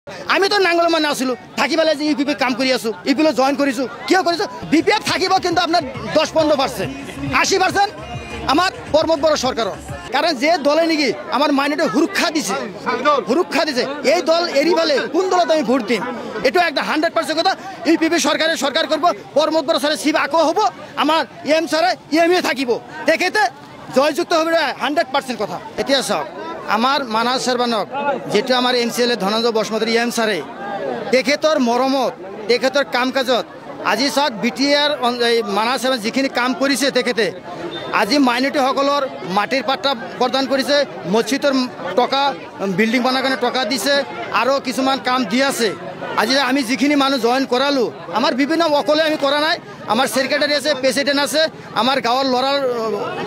আমি তো নাঙ্গল মানে আসিলো থাকি পেলে যে ইউপিপি কাম কৰি আছো ইউপিলে জয়েন কৰিছো কিয় কৰিছো বিপিএফ থাকিব কিন্তু আপনার 10-15% 80% আমার প্রমোদ বড় সরকারের কারণ যে দলে নাকি আমার মাইনেটা সুরক্ষা দিছে এই দল এরি ফেলে কোন দলত আমি ভোট দিম এটা একটা 100% কথা ইউপিপি সরকার করবো প্রমোদ বড় স্যারের শিব আকো হবো আমার এম স্যারে এমএ থাকিব দেখেতে জয়যুক্ত হবে 100% কথা এতিয়া সব আমার মানাস সর্বানক যেটা আমার এমসিএল ধনঞ্জয় বসুমতাৰী এম স্যাৰে তেখেতৰ মৰমত তেখেতৰ কাম কাজত আজি চাওক বিটিআৰ মানাস যিখিনি কাম কৰিছে তেখেতে আজি মাইনৰিটিসকলৰ মাটিৰ পাট্টা প্ৰদান কৰিছে মছজিদৰ টকা বিল্ডিং বনাৰ কাৰণে টকা দিছে আৰু কিছুমান কাম দি আছে আজি আমি যিখিনি মানুহ জয়েন কৰালো আমাৰ বিভিন্ন অকলে আমি কৰা নাই আমাৰ সেক্ৰেটাৰী আছে প্ৰেচিডেণ্ট আছে আমাৰ গাঁৱৰ ল'ৰাৰ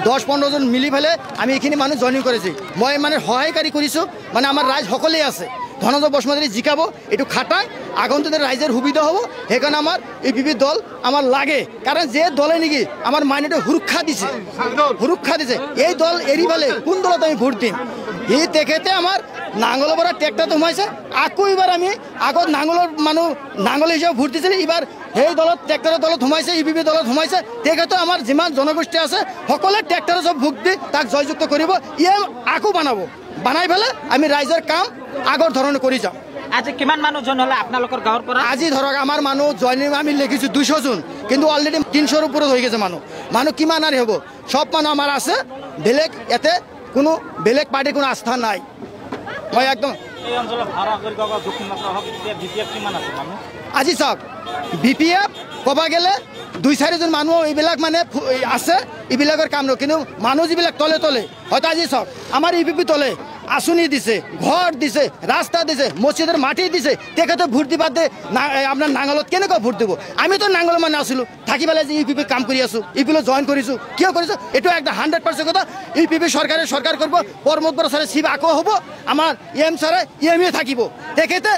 10-15 জন মিলি ফেলে আমি এইখিনি মানুহ জয়েনিং কৰিছে মই মানে সহায়কাৰী কৰিছোঁ মানে আমাৰ ৰাইজ সকলোৱে আছে ধনঞ্জয় বসুমতাৰী জিকাব এইটো খাটাই আগন্তুক ৰাইজৰ সুবিধা হ'ব সেইকাৰণে আমাৰ ইউপিপি দল আমাৰ লাগে কাৰণ যে দলে নেকি আমাৰ মাইনেটা সুৰক্ষা দিছে এই দল এৰি ফেলে কোন দলত আমি ভোট দিম এই তেখেতে আমাৰ নাঙলৰ পৰা ট্ৰেক্টৰ সোমাইছে আকৌ এবাৰ আমি আগত নাঙলৰ মানুহ নাঙল হিচাপে ভোট দিছিল এবাৰ সেই দলত ট্ৰেক্টৰৰ দলত সোমাইছে ইউপিপি দলত সোমাইছে তেখেতে আমাৰ যিমান জনগোষ্ঠী আছে সকলোৱে ট্ৰেক্টৰৰ চব ভোট দি তাক জয়যুক্ত কৰিব আকৌ বানাই ফেলে আমি ৰাইজৰ কাম আগৰ ধৰণে কৰি যাম আজি কিমান মানুহ জন হলে আপোনালোকৰ গাঁৱৰ পৰা আজি ধৰক আমাৰ মানুহ জয়নিং আমি লিখিছো 200 জন কিন্তু অলৰেডি 300 ৰ ওপৰত হৈ গৈছে মানুহ কিমান আৰু হ'ব সব মানুহ আমাৰ আছে বেলেগ এতে কোনো বেলেগ পাৰ্টিৰ কোনো আস্থা নাই মই একদম এই অঞ্চলত ভাড়া কৰি গাঁও দক্ষিণমাত্ৰা হক বিপিএফ কিমান আছে মানুহ আজি চাওক বিপিএফ ক'বা গেলে 2-4 জন মানুহ এইবিলাক মানে আছে এইবিলাকৰ কাম নয় কিন্তু মানুহ যিবিলাক তলে হয়তো আজি চাওক আমাৰ ইউপিপি তলে আঁচনি দিছে ঘর দিছে রাস্তা দিছে মসজিদের মাটি দিছে তেখেতে ভোট দিবা দে আপনার নাঙলত কেনেকৈ ভোট দিব আমি তো নাঙল মানে আসিলো থাকি পেলে যে ইউপিপি কাম কৰি আছো ইউপিলে জয়েন কৰিছো কিয় কৰিছো এটা একটা 100% কথা ইউপিপি সরকার করবো প্রমোদ বড় স্যারের শিব আকো হবো আমার এম স্যারে এমএ থাকিব তেখেতে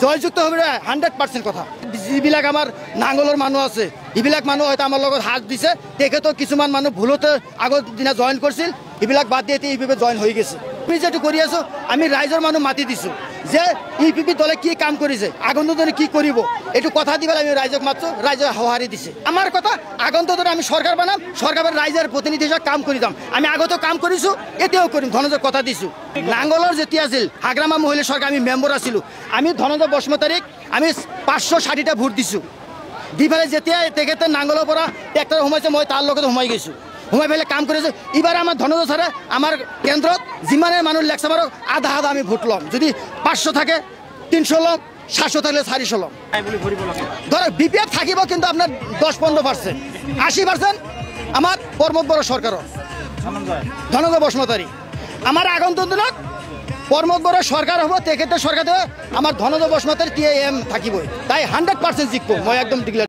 জয়যুক্ত হবে 100% কথা যিবিলাক আমাৰ নাঙলৰ মানুহ আছে এইবিলাক মানুহ হয়তো আমাৰ লগত হাত দিছে তেখেতক কিছুমান মানুহ ভুলতে আগৰ দিনা জয়েন কৰিছিল এইবিলাক বাদ দিয়ে ইউপিপি জয়েন হৈ গৈছে আমি যেটো কৰি আছো আমি ৰাইজৰ মানুহ মাতি দিছো যে ইউপিপি দলে কি কাম কৰিছে আগন্তুক দিনে কি কৰিব এইটো কথা দি পেলাই আমি ৰাইজক মাতছো ৰাইজে সঁহাৰি দিছে আমাৰ কথা আগন্তুক দিনে আমি সৰকাৰ বানাম সৰকাৰেৰ ৰাইজৰ প্ৰতিনিধি হিচাপে কাম কৰি যাম আমি আগতেও কাম কৰিছো এতিয়াও কৰিম ধনঞ্জয় কথা দিছো নাঙলৰ যেতিয়া আছিল হাগ্ৰামা মহিলা সৰকাৰ আমি মেম্বাৰ আছিলো আমি ধনঞ্জয় বসুমতাৰীক আমি 560টা ভোট দিছো দি পেলাই যেতিয়া তেখেতে নাঙলৰ পৰা ট্ৰেক্টৰ সোমাইছে মই তাৰ লগত সোমাই গৈছো সোমাই পেলাই কাম কৰিছে এবাৰ আমাৰ ধনঞ্জয় ছাৰে আমাৰ কেন্দ্ৰত যিমানে মানুহ লেকচাৰ মাৰক আধা আমি ভোট ল'ম যদি 500 থাকে 300 ল'ম 700 থাকলে 400 ল'ম ধৰক বিপিএফ থাকিব কিন্তু আপনাৰ 10-15% 80% আমাৰ প্ৰমোদ বড় সৰকাৰেৰ ধনঞ্জয় বসুমতাৰী আমাৰ আগন্তুক দিনত প্ৰমোদ বড় সৰকাৰ হব তেখেতে সৰকাৰ আমাৰ ধনঞ্জয় বসুমতাৰী টিএম থাকিবই তাই 100% জিকব মই একদম ডিক্লেয়াৰ